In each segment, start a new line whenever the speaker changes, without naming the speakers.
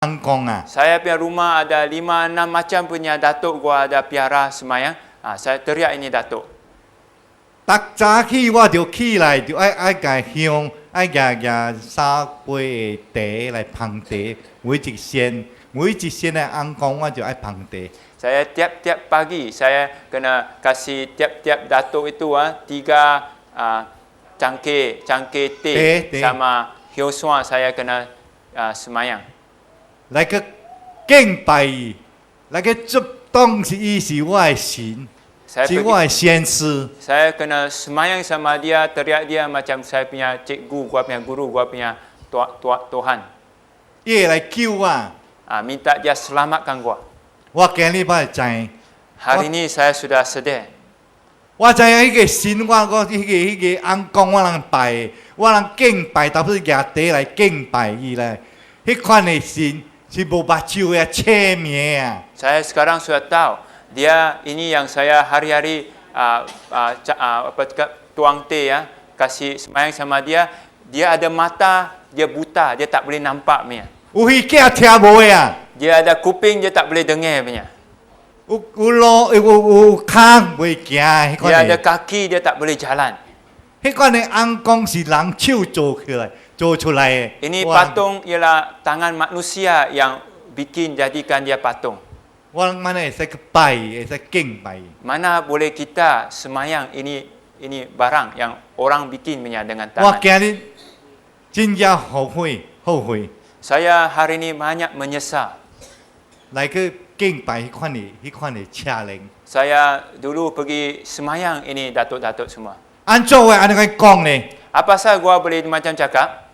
angkong ah.
Saya punya rumah ada 5-6 macam punya datuk gua ada piara semayang. Saya teriak ini datuk.
逐早起我就起来，就爱甲香，爱夹三杯的茶来捧茶，每一仙的翁公我就爱捧茶。
Saya tiap-tiap pagi saya kena kasih tiap-tiap datuk itu 3 cangkir teh sama hiu suan saya kena semayang.
来个敬拜伊，来个做当是伊是我的神，
Saya
是我的先师。
saya kena semayang sama dia, teriak dia macam saya punya cikgu, gua punya guru, gua punya Tuhan.
伊会来救我，
Minta dia selamatkan gua.
我今日捌知，
Hari ini saya sudah sedar.
我知影迄个神，我迄个翁公我人拜的，我人敬拜，特别是举茶来敬拜伊咧，迄款的神是无目睭的切面啊。
Saya sekarang sudah tahu dia ini yang saya hari-hari tuang teh kasih semayang sama dia. Dia ada mata, dia buta, dia tak boleh nampak punya.
有耳仔听无的啊，
Dia ada kuping, dia tak boleh dengar punya.
有路有脚袂行的，迄
Dia
款
ada
的，
kaki, dia tak boleh jalan.
迄款的翁公是人手做出来的。
Ini patung ialah tangan manusia yang bikin jadikan dia patung.
我mana 会使去拜，会使敬拜。
Mana boleh kita semayang ini barang yang orang bikin punya dengan
我
tangan.
今日真正后悔，
Saya hari ini banyak menyesal.
来去敬拜迄款的车灵。
Saya dulu pergi semayang ini datuk-datuk semua.
安怎会安尼讲呢？
Apa pasal gua boleh macam cakap?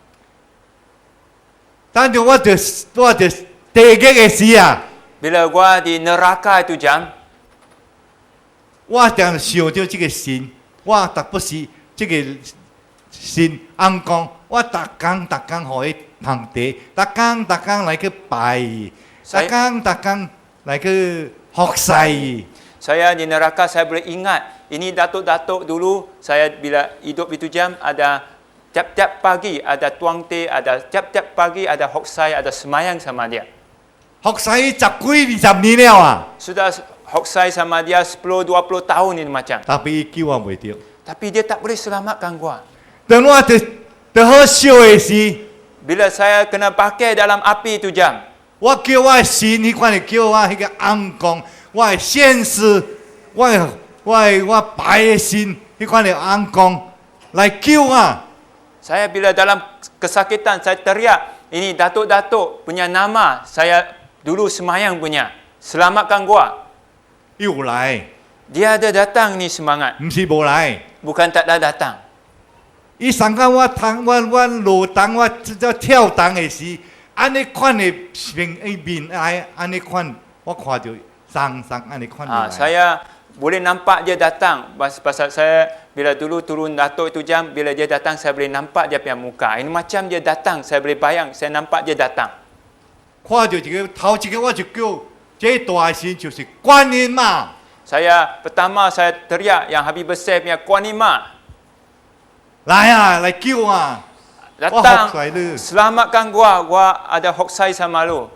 当着我地狱的时啊，
Bila gua di neraka itu jam,
我定想着这个神，我特不是这个神翁公，我逐工互伊捧茶，逐工来去拜伊，逐工来去服侍伊。
saya di neraka saya boleh ingat ini datuk-datuk dulu saya bila hidup itu jam ada tiap-tiap pagi ada tuang teh, ada tiap-tiap pagi ada hoksai, ada semayang sama dia.
服侍伊10几20年了啊，
Sudah hoksai sama dia 10-20 tahun ini macam.
但是伊救我袂着。
Tapi dia tak boleh selamatkan gua.
当我得好烧的时，
Bila saya kena pakai dalam api itu jam,
我叫我的神，迄款的叫我迄个翁公，我的先师，我拜的神，迄款的翁公来救我。
saya bila dalam kesakitan saya teriak ini datuk-datuk punya nama saya dulu semayang punya selamatkan gua.
又来，
Dia ada datang ni semangat,
唔是无来。
bukan tak ada datang.
伊上到我落档，我跳档的时，安尼款的面来，安尼款，我看到上安尼款的来。
Saya boleh nampak dia datang pasal saya bila dulu turun datuk itu jam bila dia datang saya boleh nampak dia punya muka. Ini macam dia datang saya boleh bayang saya nampak dia datang.
看到头一个我就叫，这大神就是观音嘛。
Pertama saya teriak yang Habib besar punya Kuan Ima.
来啊，来救啊！
Datang
我服侍你，
selamatkan gua ada hoksai sama lu.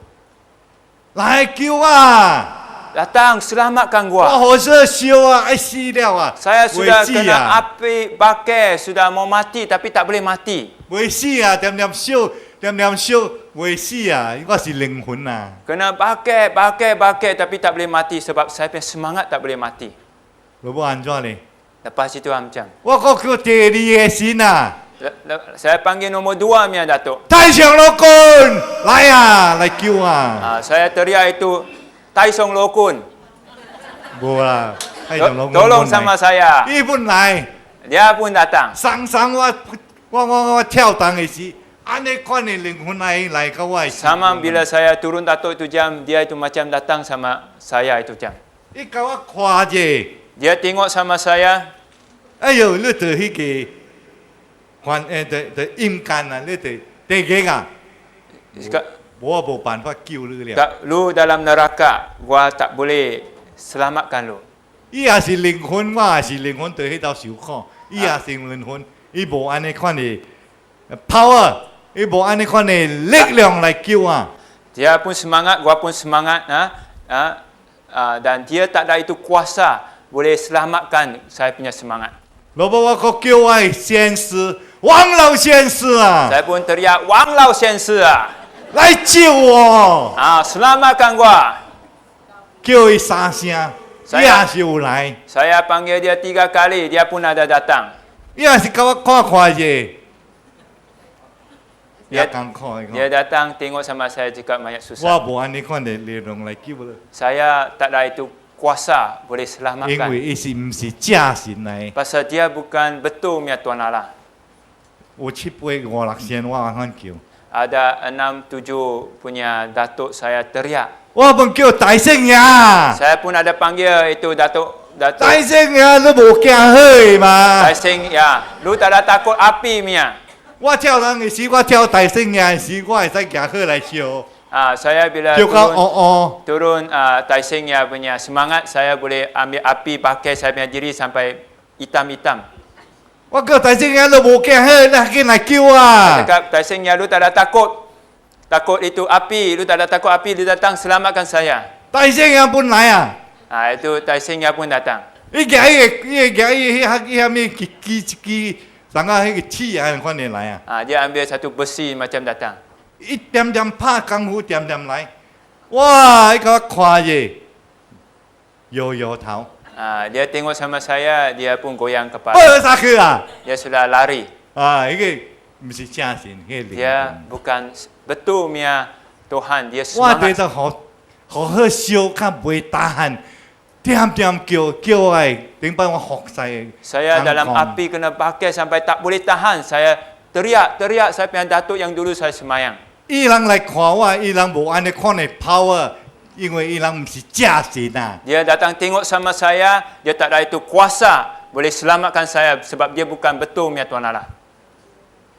来救啊！
Datang selamatkan
我
gua.
好说烧啊，爱死了啊！
Saya sudah
袂死
kena
啊，
api bakar, sudah mau mati tapi tak boleh mati.
袂死啊，点烧，袂死啊！我是灵魂啊！
Kena bakar tapi tak boleh mati sebab saya punya semangat tak boleh mati.
老母安怎呢？
Lepas itu macam.
我搁叫第二个神啊！
Saya panggil nombor 2 punya datuk.
太上老公，来啊，来救啊！
Saya teriak itu Tai Song Lokun.
无啦，太上老公
Tolong sama saya.
伊本来
Dia pun datang.
上我跳档的时，安尼款的灵魂来到我的心。
Sama bila saya turun datuk itu jam, dia itu macam datang sama saya itu jam.
伊甲我看者，
Dia tengok sama saya.
哎呦，你着迄个着阴间啊，你着地狱啊， 我无办法救你了。
Lu dalam neraka, gua tak boleh selamatkan lu.
伊也是灵魂，我也是灵魂，在迄斗受苦。伊也是灵魂，伊无安尼款的 power，伊无安尼款的力量来救我。
Dia pun semangat, gua pun semangat, dan dia tak ada itu kuasa boleh selamatkan saya punya semangat.
老婆，我可叫我的先师王老先师啊，
Saya pun teriak, Wang Lao 先生啊，
来救我！
selamatkan gua.
叫伊三声，伊也是有来，
Saya panggil dia 3 kali, dia pun ada datang.
伊也是甲我看看者，也艰苦的
Dia
讲。
datang tengok sama saya juga mayat
我
susah.
无安尼款的内容来救了，
Saya tak ada itu kuasa boleh
因
selamatkan.
为伊是毋是假神来，
Pasal dia bukan betul punya Tuan Allah.
有7、8、5、6仙我安叫，
Ada 6, 7 punya datuk saya teriak.
我问叫大圣爷，
Saya pun ada panggil itu datuk
大圣爷你无惊好的嘛？
Tai Seng, ya, lu tak ada takut api punya.
我跳人的时，我跳大圣爷的时，我会使行好来烧，
Saya bila
烧到
turun
乌
turun Tai Seng ya punya semangat, saya boleh ambil api pakai saya punya diri sampai hitam-hitam.
乌。我叫大圣爷你无惊好，你紧来救我。
Cakap Tai Seng ya, lu tak ada takut itu api, lu tak ada takut api, lu datang selamatkan saya.
大圣爷本来啊，
Itu Tai Seng ya pun datang.
伊举伊个伊遐物支，上啊迄个刺啊款的来啊，
Dia ambil satu besi macam datang.
一点点拍功夫，点点来，哇！伊甲我看者，摇摇头，
Dia tengok sama saya, dia pun goyang kepala.
啥去啊？
Dia sudah lari.
啊，迄个毋是正神，迄个灵
Dia
魂。
bukan betul punya Tuhan, dia
我伫
semangat.
度好烧，较袂打喊，点点叫我的，顶摆我服侍。
Saya dalam api kena pakai sampai tak boleh tahan. Saya teriak, saya punya datuk yang dulu saya semayang.
伊人来看我，伊人无安尼看的 power， 因为伊人毋是正神啊。
Dia datang tengok sama saya, dia tak ada itu kuasa boleh selamatkan saya sebab dia bukan betul punya Tuhan Allah.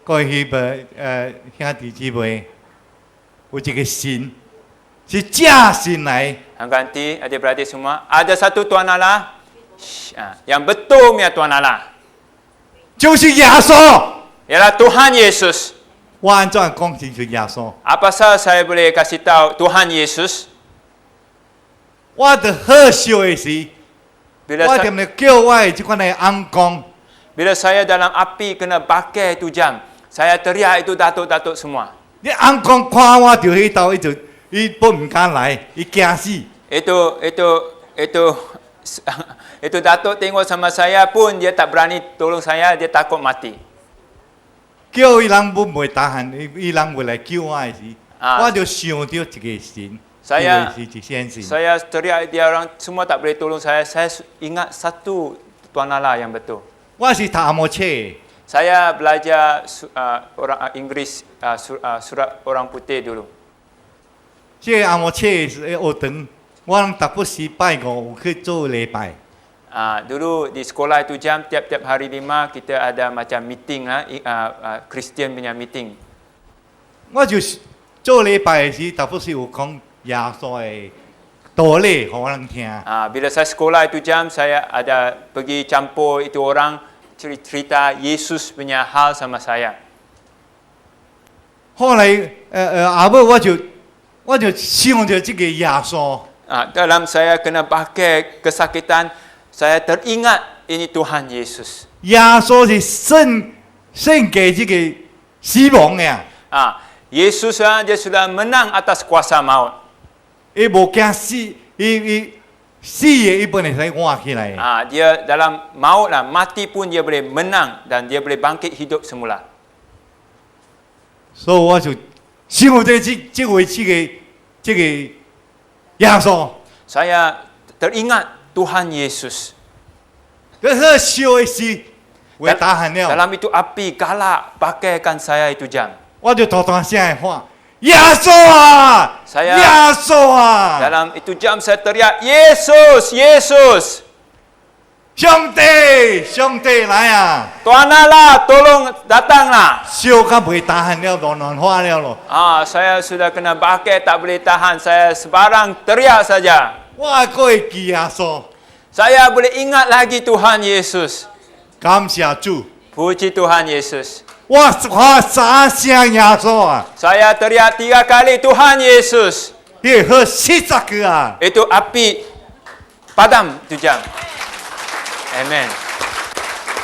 各位兄弟姊妹，有一个神是正神来，
Ganti adik-beradik semua, ada satu Tuhan Allah yang betul punya Tuhan Allah.
就是耶稣。
Ialah Tuhan Yesus.
我安怎讲就是耶稣？
Apa sahaja saya boleh kasih tahu Tuhan Yesus?
我伫好烧的时，
Bila
我
saya,
踮咧叫我的即款的翁公，
bila saya dalam api kena pakai itu jam, saya teriak itu datuk-datuk semua.
你翁公看我就迄头，伊本毋敢来，伊惊死。
Itu datuk tengok sama saya pun dia tak berani tolong saya, dia takut mati.
叫伊人本袂打喊，伊人袂来救我的时，
啊
我就想到一个神，
Saya
是一先神。
saya teriak dia orang semua tak boleh tolong saya. Saya ingat satu Tuan Allah yang betul.
我是读阿摩册的，
Saya belajar orang Inggeris surat orang putih dulu.
即个阿摩册的学堂，我逐不时拜五有去做礼拜。
Dulu di sekolah itu jam tiap-tiap hari 5 kita ada macam meeting Kristian punya meeting.
我就做礼拜的时，逐不时有讲耶稣的道理，互人听。
Bila saya sekolah itu jam saya ada pergi campur itu orang cerita Yesus punya hal sama saya.
后来后尾我就想着这个耶稣，
Dalam saya kena pakai kesakitan, saya teringat ini Tuhan Yesus.
耶稣是胜给这个死亡的啊，
Yesus dia sudah menang atas kuasa maut.
伊无惊死，伊死的伊本会使活起来的。
Dia dalam maut lah, mati pun dia boleh menang dan dia boleh bangkit hidup semula.
所以我就想着这位这个耶稣，
Saya teringat Tuhan Yesus.
这好烧的时，为打喊了，
Dalam itu api galak pakaikan saya itu jam.
我就大大声的喊：耶稣啊！
Saya
耶稣啊！
Dalam itu jam saya teriak, Yesus, Yesus.
上帝，上帝来啊！
Tuhan Allah, tolong datanglah.
烧到袂打喊了，乱花了咯。
Saya sudah kena pakai, tak boleh tahan. Saya sebarang teriak saja.
我还佫会记耶稣，
Saya boleh ingat lagi Tuhan Yesus.
感谢主。
Puji Tuhan Yesus.
我啥声耶稣啊，
Saya teriak 3 kali Tuhan Yesus.
你喝40个啊，
Itu api padam tu jam. Amen.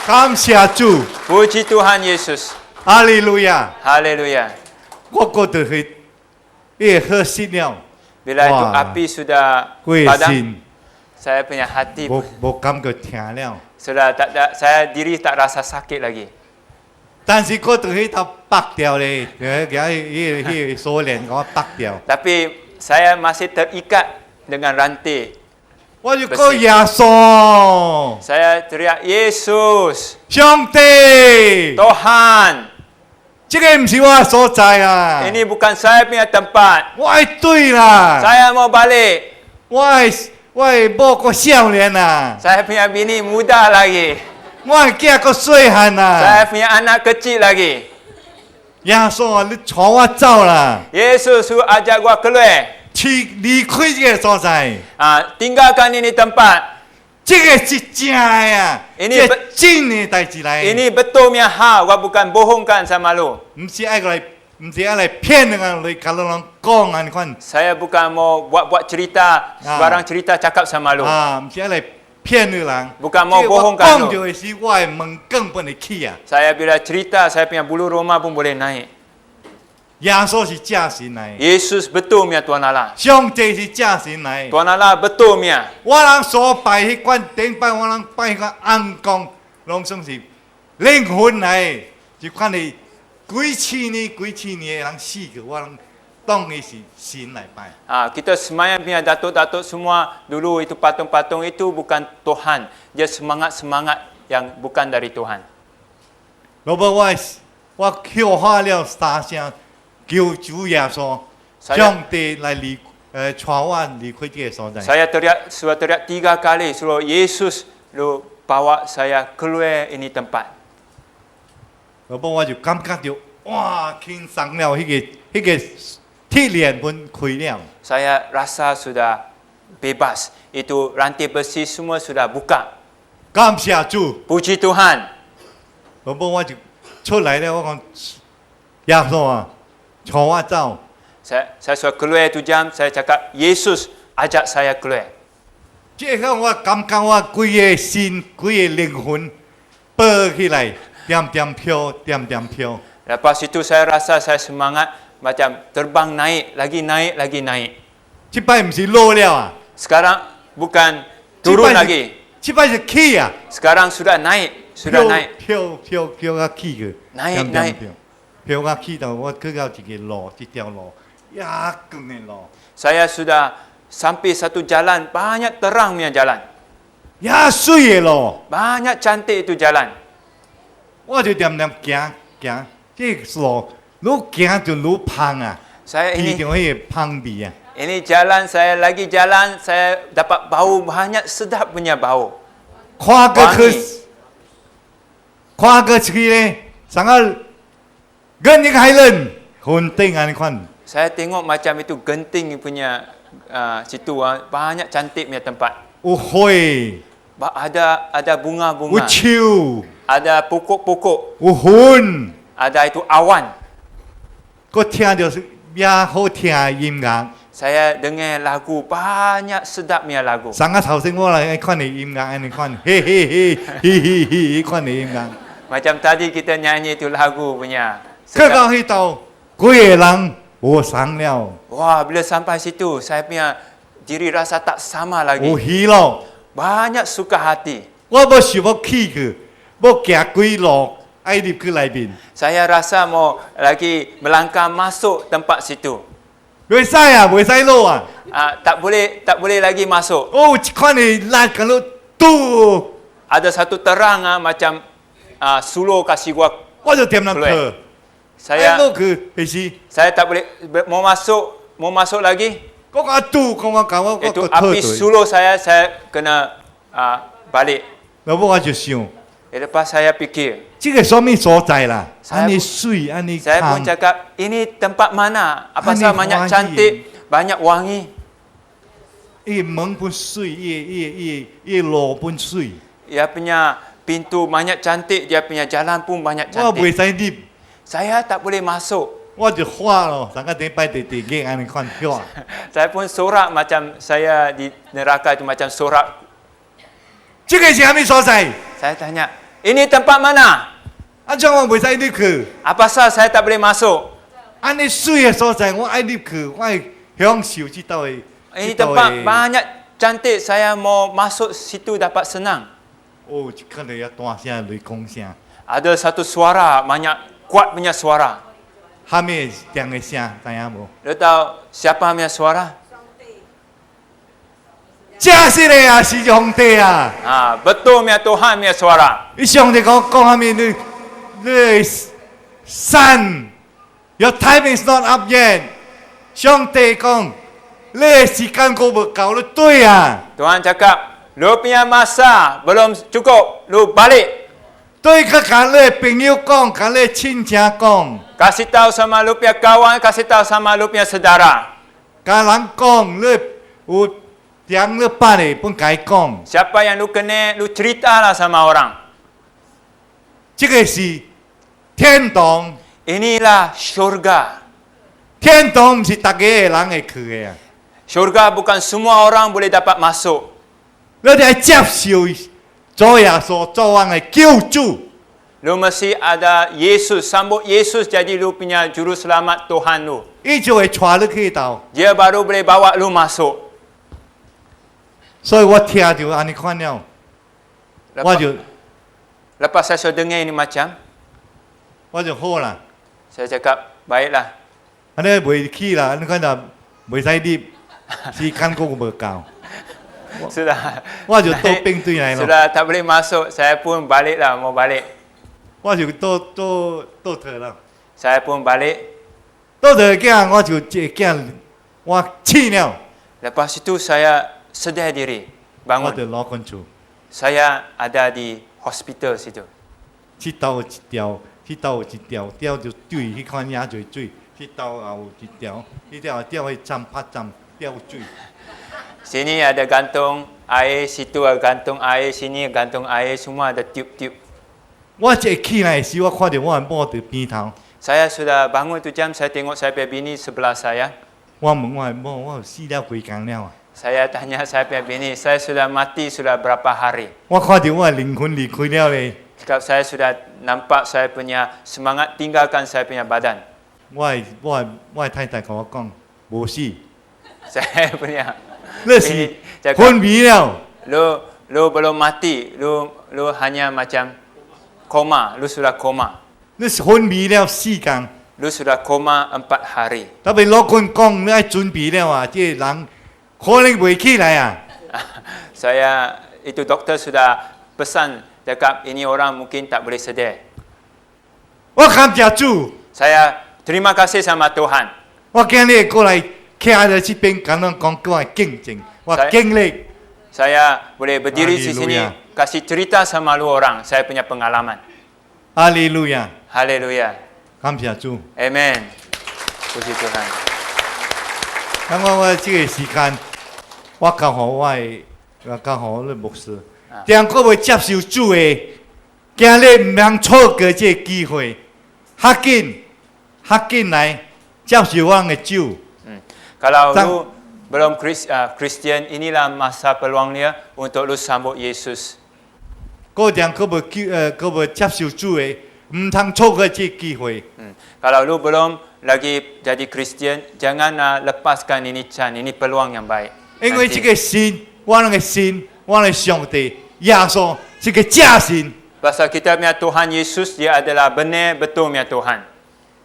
感谢主，
Puji Tuhan Yesus.
哈利路亚。
Haleluya.
我觉得去，你喝熄了，
Bila itu
Wah.
api sudah
我的
padam,
心
saya punya hati
无感觉疼了。
sudah tak ada, saya diri tak rasa sakit lagi.
但是我对迄头拔掉咧，迄锁链我拔掉，
Tapi saya masih terikat dengan rantai.
我就讲耶稣，
Saya teriak Yesus,
上帝，
Tuhan.
这个唔是我所在啊，
Ini bukan saya punya tempat.
我会对啦，
Saya mau balik.
我的某个少年啊，
Saya punya bini muda lagi.
我的囝个细汉啊，
Saya punya anak kecil lagi.
耶稣啊，你带我走啦，
Yesus suruh ajak gua keluar.
去离开这个所在，
Tinggalkan ini tempat.
这个是真的啊，
Ini
这真的代志来，
Ini betul punya hal. Gua bukan bohongkan sama lu.
唔是爱来，唔是爱来骗人啊，来甲人讲啊，你看。
Saya bukan mau buat-buat cerita, sebarang cerita cakap sama lu.
啊，唔是来骗你人，
Bukan mau
这我
bohongkan
讲
lu.
到的是我的门更不能去啊。
Saya bila cerita, saya punya bulu roma pun boleh naik.
耶稣是假神来，
Yesus betul punya Tuhan Allah.
上帝是假神来。
Tuhan Allah betul punya.
我人所拜迄款顶拜，我人拜迄个暗光，拢算是灵魂来，就款的几千年的人死去，我人当伊是神来拜。
Kita semayang punya datuk-datuk semua dulu itu patung-patung itu bukan Tuhan. Dia semangat-semangat yang bukan dari Tuhan.
老婆，我叫喊了三声，求主耶稣，
Saya-
上帝来带我离开这个所在。
Saya sudah teriak 3 kali suruh Yesus lu bawa saya keluar ini tempat.
老婆，我就感觉到哇，轻松了，迄个铁链门开了。
Saya rasa sudah bebas. Itu rantai besi semua sudah buka.
感谢主，
Puji Tuhan.
老婆，我就出来了，我讲耶稣啊，带我走。
Saya sudah keluar itu jam, saya cakap Yesus ajak saya keluar.
这个我感觉我规个心、规个灵魂飞起来，点点飘，点点飘。
Lepas itu saya rasa saya semangat macam terbang naik, lagi naik, lagi naik.
这摆不是落了啊，
Sekarang bukan turun lagi.
这摆是起啊，
Sekarang sudah naik, sudah naik.
飘啊起去，naik 飘啊起到我去到一个路，一条路，呀光的路，
Saya sudah sampai satu jalan, banyak terang punya jalan.
呀水的路，
Banyak cantik itu jalan.
我就点点行行，这个路愈行就愈香啊，
Saya
闻
ini
到迄个香味啊。
ini jalan, saya lagi jalan, saya dapat bau banyak sedap punya bau.
看过去
Wangi.，
看过去咧，上个跟一个海人混定安尼款，
Saya tengok macam itu genting punya situ, banyak cantik punya tempat.
有花，有
Ada bunga-bunga,
树，
ada pokok-pokok,
有云，
ada itu awan.
佮听到也好听的音乐。
Saya dengar lagu, banyak sedap punya lagu.
上个头先我来看的音乐安尼款，嘿嘿嘿嘿嘿嘿，款的音乐。
Macam tadi kita nyanyi itu lagu punya.
去到迄度，几个人无伤了，
Wah, bila sampai situ, saya punya diri rasa tak sama
有
lagi.
喜乐。
Banyak suka hati.
我要想要起去，要行几路，爱入去内面。
Saya rasa mau lagi melangkah masuk tempat situ.
袂使啊，袂使落啊。
Tak boleh lagi masuk.
哦，一款的力敢落堵，
Ada satu terang macam suluh kasih gua.
我就点人退。
Saya
落去是是，
saya tak boleh mau masuk lagi.
我讲堵，讲我
Itu
退
api
退。
suluh saya kena balik.
然后我就想，
Lepas saya fikir,
这个什么所在啦？
Saya
安尼水，安尼
saya pun
香，
cakap ini tempat mana? Apa
Ini
sahaja banyak
wangi.
cantik, banyak wangi.
伊门本水，伊路本水，
Dia punya pintu banyak cantik, dia punya jalan pun banyak
我
cantik.
袂使入，
Saya tak boleh masuk.
我就花咯，三个礼拜地硬安尼看票。
Saya pun sorak macam saya di neraka itu macam sorak.
这个是啥物所在？
Saya tanya, ini tempat mana?
安怎我袂使入去？
Apa pasal saya tak boleh masuk?
安尼水的所在，我爱入去，我爱享受这道的。
Ini tempat banyak cantik, saya mau masuk situ dapat senang.
哦，一看到遐大声雷公声，
Ada satu suara, banyak kuat punya suara.
虾米tiếng的声，知影无？
Lu tahu siapa punya suara?
这是的啊，是上帝啊！
Betul punya Tuhan punya suara.
伊上帝讲虾米？你son, your time is not up yet。上帝讲，你的时间还无到，你对啊。
Tuhan cakap, lu punya masa belum cukup, lu balik.
对，甲你的朋友讲，甲你的亲戚讲，
Kasih tahu sama lu punya kawan, kasih tahu sama lu punya saudara.
甲人讲，你有点你捌的，本该讲。
Siapa yang lu kenal, lu ceritalah sama orang.
这个是天堂，
Inilah syurga.
天堂不是大家的人会去的啊。
Syurga bukan semua orang boleh dapat masuk.
你得接受主耶稣作王的救主。
Lu mesti ada Yesus, sambut Yesus jadi lu punya juru selamat Tuhan lu.
伊就会带你去到。
Dia baru boleh bawa lu masuk.
所以我听就安尼看了，我就
Lepas saya sudah dengar ini macam,
我就好啦。
saya cakap, baiklah.
安尼袂去啦，安尼看到袂使入，时间还无到，
Sudah.
我就倒兵对来咯。
Sudah tak boleh masuk, saya pun baliklah, mau balik.
我就倒退啦。
Saya pun balik.
倒退囝，我就这囝，我气了，
Lepas itu saya sedar diri,
我
bangun.
就攞건厝。
Saya ada di hospital situ.
这兜有一条，这兜有一条，钓着水，去看野侪水。这兜也有一条，这条钓去站拍站钓水。
Sini ada gantung air, situ ada gantung air, sini gantung air, semua ada tiup-tiup.
我一起来时，我看到我的某伫边头，
Saya sudah bangun tu jam, saya tengok saya punya bini sebelah saya.
我问我的某，我有死了几工了啊？
Saya tanya saya punya bini, saya sudah mati sudah berapa hari?
我看到我的灵魂离开了咧，
Cakap saya sudah nampak saya punya semangat tinggalkan saya punya badan.
我的太太跟我讲，无死，
Saya punya
你是
bini cakap,
昏迷了。
lu belum mati, lu hanya macam koma, lu sudah koma.
你是昏迷了4工，
Lu sudah koma 4 hari.
特别老公讲，你爱准备了啊，这个人可能袂起来啊。
Saya, itu doktor sudah pesan, cakap ini orang mungkin tak boleh sedar.
我感谢主，
Saya terima kasih sama Tuhan.
我今日过来徛在这边，跟人讲我的见证，我的经历。
Saya boleh berdiri di sini,
Haleluya.
kasih cerita sama lu orang, saya punya pengalaman.
哈利路亚，
Haleluya.
感谢主。
Amen. Puji Tuhan.
咁我这个时间，我交互我的，交互我的牧师，但我未接受主的，今日唔通错过这个机会，较紧来接受我的主。
Kalau
Sang-
lu belum Kristian, inilah masa peluangnya untuk lu sambut Yesus.
嗰啲佢未接受主的，唔通错过这个机会。
Kalau lu belum lagi jadi Kristian, jangan lepaskan ini peluang yang baik.
因为
Nanti.
这个神，我的神，我的上帝耶稣是个假神。
Pasal kita punya Tuhan Yesus, dia adalah benar betul punya Tuhan.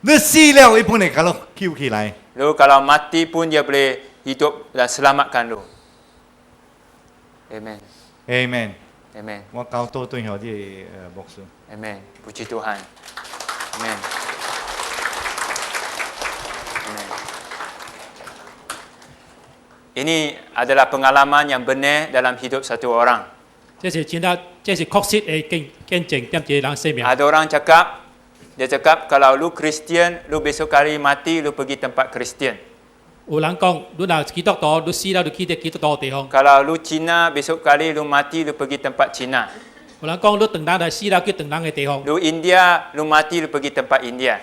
你死了，伊本来甲你救起来。
Lu kalau mati pun dia boleh hidup dan selamatkan lu. Amen.
Amen。
Amen.
我交多对候这个牧师。
Amen. Puji Tuhan. Amen. Amen. Ini adalah pengalaman yang benar dalam hidup satu orang.
這是真的，這是確實嘅見證，點一個人生命。
Ada orang cakap, dia cakap kalau lu Kristian, lu besok kali mati, lu pergi tempat Kristian.
有人講，你若基督徒，你死了就去啲基督徒地方；
Kalau lu Cina, besok kali lu mati, lu pergi tempat Cina.
有人講，你長人來死了去長人嘅地方，
Lu India, lu mati lu pergi tempat India.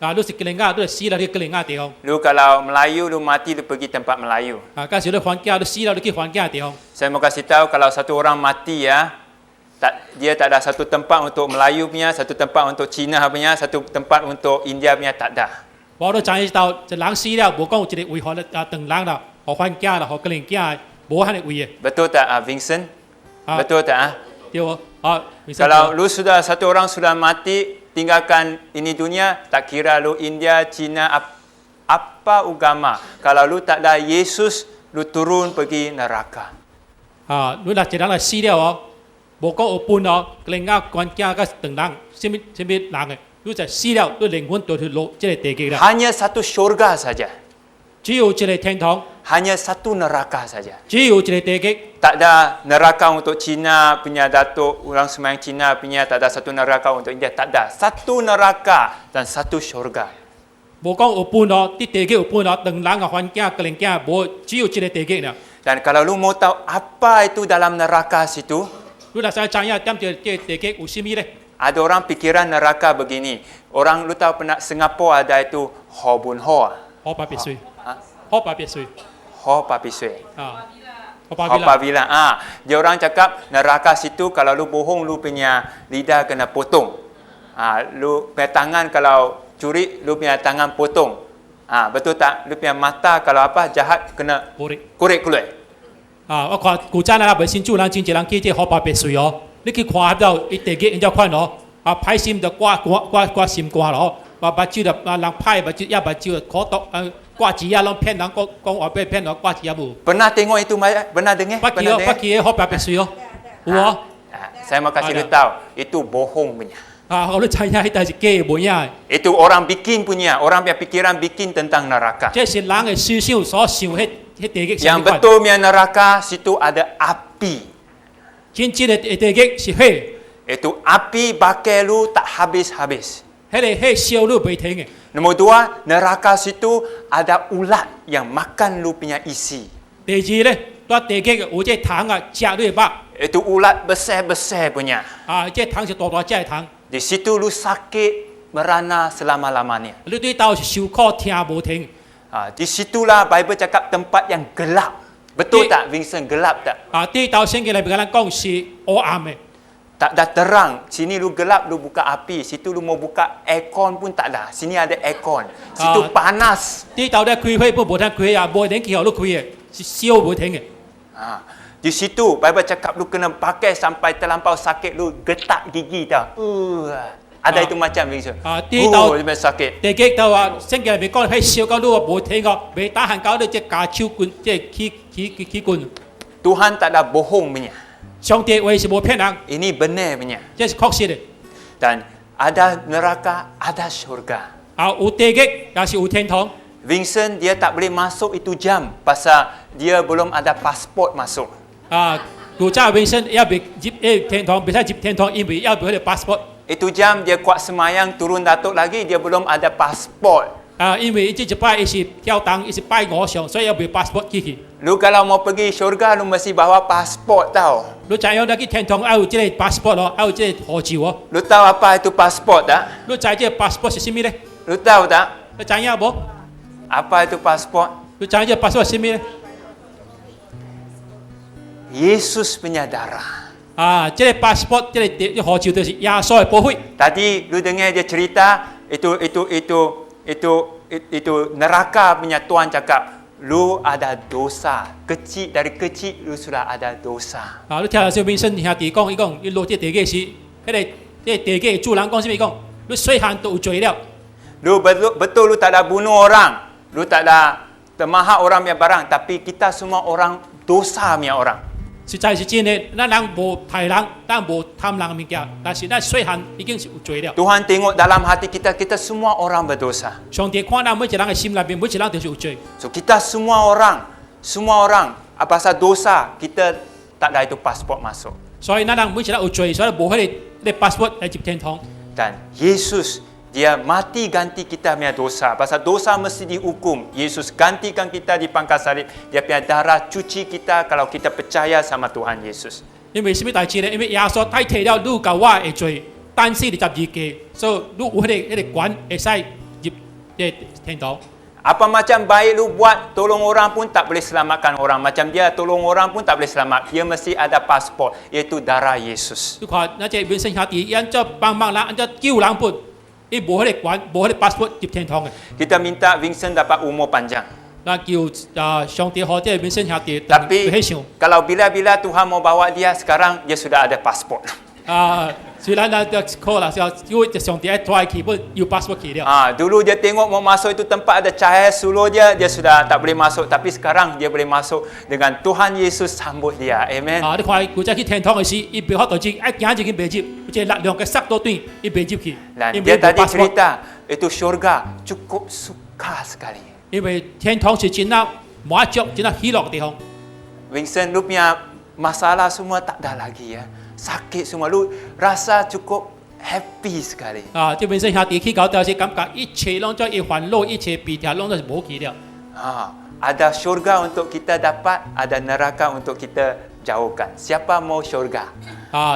你是吉林亞，你死了去吉林亞地方，
Lu kalau Melayu, lu mati lu pergi tempat Melayu.
假使你還家，你死了你去還家地方。
Saya mau kasih tahu kalau satu orang mati ya, dia tak ada satu tempat untuk Melayu punya, satu tempat untuk Cina punya, satu tempat untuk India punya, tak ada.
我都知道，一人死了，無講有一個位予長人啦，予還家啦，予吉林家，無遐尼位嘅。
Betul tak Vincent? Betul tak?
對喎，Kalau
lu sudah satu orang sudah mati, tinggalkan ini dunia, tak kira lu India, Cina, apa agama. Kalau lu tak ada Yesus, lu turun pergi neraka.
你若一人來死了哦，無講有分哦，吉林家還家甲長人，什麼人嘅，你就死了，你靈魂就去落這個地極啦。
Hanya satu syurga saja.
只有一個天堂，
Hanya satu neraka saja.
只有一個地極。
Tak ada neraka untuk Cina punya datuk, orang sembahyang Cina punya, tak ada satu neraka untuk India, tak ada. Satu neraka dan satu syurga.
無講有分哦，啲地極有分哦，長人啊還家、吉林家，無只有一個地極啦。
Dan kalau lu mau tahu apa itu dalam neraka situ,
你若想知影點這地極有什麼咧？
ada orang pikiran neraka begini. Orang lu tahu pernah Singapura ada itu Ho Bun Ho.
可怕別水，
Ha?
可怕別水
Ho Papiswe.
啊，可怕
Ho
別啦。
Pavila. Dia orang cakap neraka situ kalau lu bohong lu punya lidah kena potong. Lu punya tangan kalau curi lu punya tangan potong. Betul tak? Lu punya mata kalau apa jahat kena
冇力
korek keluar.
我看古早啦，未先做人真一人去這可怕別水哦，你去看到伊地極，人家看哦，歹心就掛心掛咯，目睭就人歹目睭，也目睭可毒，掛字啊，攏騙人講話俾騙人掛字啊無。
Pernah tengok itu pernah dengar?
不記哦，不記可怕別水哦，有哦。
Saya mau kasih lu tahu, itu bohong punya.
我都知影，迄代是假嘅冇影。
Itu orang bikin punya, orang punya pikiran bikin tentang neraka.
這是人嘅思想所想迄地極。
Yang betul punya neraka situ ada api.
真正嘅地極是火，
Itu api bakar lu tak habis-habis.
迄個火燒你袂停嘅。
Nombor dua, neraka situ ada ulat yang makan lu punya isi.
第二咧，在地極有這糖啊，食你嘅肉。
Itu ulat besar-besar punya.
這糖是大大隻嘅糖，
Di situ lu sakit merana selama-lamanya.
你對到是受苦聽無停。
Di situlah Bible cakap tempat yang gelap. Betul tak Vincent? Gelap tak?
對到聖經裏邊講講是黑暗嘅，
Tak ada terang. Sini lu gelap, lu buka api. Situ lu mau buka aircon pun tak ada. Sini ada aircon. Situ panas.
對到咧開火本無通開啊，無能氣候你開嘅，是燒無停嘅。
Di situ Bible cakap lu kena pakai sampai terlampau sakit, lu getak gigi tau. Ada itu macam Vincent.
Di tau-
dia sakit.
地極就話聖經裏邊講喺燒到你話無停個，未打閒搞你隻架手棍，即係起棍。
Tuhan tak ada bohong punya.
上帝話是無騙人，
Ini benar punya.
這是確實嘅。
Dan ada neraka, ada syurga.
有地極也是有天堂。
Vincent dia tak boleh masuk itu jam pasal dia belum ada pasport masuk.
古早永生要別入天堂，別使入天堂，因為要別個 passport。
Itu jam dia kuat semayang turun datuk lagi dia belum ada pasport.
因為這一擺伊是跳檔，伊是拜偶像，所以要別 passport 去。
Lu kalau mau pergi syurga lu mesti bawa pasport tau.
你知影你去天堂要有這個 passport 咯，要有這個護照哦。
Lu tahu apa itu pasport tak?
你知這個 passport 是什麼咧？
Lu tahu tak?
你知影無？
Apa itu pasport?
你知影這個 passport 是什麼咧？
Yesus punya darah.
這個 passport 這個護照就是耶穌嘅寶血。
Tadi lu dengar dia cerita itu neraka punya Tuhan cakap lu ada dosa. Kecil dari kecil lu sudah ada dosa.
你聽下小明生兄弟講，伊講伊落這地界時，迄個地界主人講什麼？講你細漢都有罪了。
Lu betul lu tak ada bunuh orang. Lu tak ada termahak orang punya barang. Tapi kita semua orang dosa punya orang.
實在是真嘅，咱人無害人，咱無貪人物件，但是咱細漢已經是有罪了。
Tuhan tengok dalam hati kita, kita semua orang berdosa.
上帝看咱每一人嘅心裏邊，每一人都是有罪。
So kita semua orang pasal dosa kita tak ada itu pasport masuk.
所以咱人每一人有罪，所以無迄個 passport 來入天堂。
Dan Yesus dia mati ganti kita punya dosa. Pasal dosa mesti dihukum. Yesus gantikan kita di pangkat salib. Dia punya darah cuci kita kalau kita percaya sama Tuhan Yesus.
因為什麼大事呢？因為耶穌代替了你甲我的罪，單死22架，所以你有迄個管會使入天堂。
Apa macam baik lu buat, tolong orang pun tak boleh selamatkan orang. Macam dia tolong orang pun tak boleh selamat. Dia mesti ada pasport, iaitu darah Yesus.
你看，那隻永生兄弟，按照幫忙人，按照救人本，伊無迄個管，無迄個 passport 入天堂嘅。
Kita minta Vincent dapat umur panjang.
那叫上帝好啲永生兄弟，
Tapi
希望
kalau bila-bila Tuhan mau bawa dia, sekarang dia sudah ada pasport.
雖然那可能要上帝帶去本要 passport 去了。
Dulu dia tengok mau masuk itu tempat ada cahaya suluh dia sudah tak boleh masuk. Tapi sekarang dia boleh masuk dengan Tuhan Yesus sambut dia. Amen.
你看佢再去天堂嘅時，伊別學到一行就已經別入，即係力量嘅塞到短，伊別入去。
Dan
因
dia
為
tadi
passport，
cerita itu syurga cukup suka sekali.
因為天堂是真係滿足、真係喜樂嘅地方。
Vincent, lu punya masalah semua tak ada lagi ya. Sakit semua, lu rasa cukup happy sekali.
即係永生兄弟去搞到是感覺一切攏做一煩惱，一切弊條攏都是無去了。
Ada syurga untuk kita dapat, ada neraka untuk kita jauhkan. Siapa mau syurga?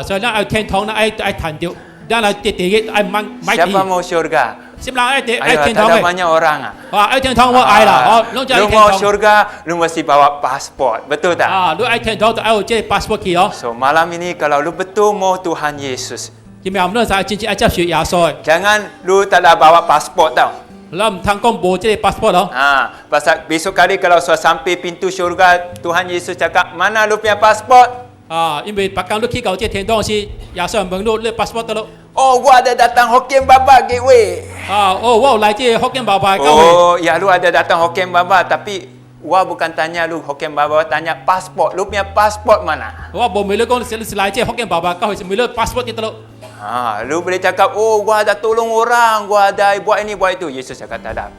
所以咱愛天堂，咱愛談到，咱來第一愛買地。
Siapa mau syurga?
什麼人愛
Ayo,
天
tak
堂
ada
嘅？
banyak orang.
愛天堂我愛啦，攏就愛
Lu
天
mau
堂。
syurga, lu mesti bawa pasport. Betul tak?
你愛天堂就愛有這個 passport 去咯。
So malam ini kalau lu betul mau Tuhan Yesus,
因為我們真正愛接受耶穌嘅，
jangan lu tak ada bawa pasport tau.
咱唔通講無這個 passport 咯。
Pasal besok kali kalau sudah sampai pintu syurga, Tuhan Yesus cakap, mana lu punya pasport?
因為白講你去到這天堂時，耶穌問你 passport 得咯。
Oh, gua ada datang Hokkien Baba gateway.
我有來這福建爸爸教會。
Oh, ya lu ada datang Hokkien Baba, tapi gua bukan tanya lu Hokkien Baba, tanya pasport. Lu punya pasport mana?
我無咪你講你是來這福建爸爸教會，是咪你 passport 得咯？
Lu boleh cakap, oh gua ada tolong orang, gua ada buat ini buat itu. Yesus cakap tak ada.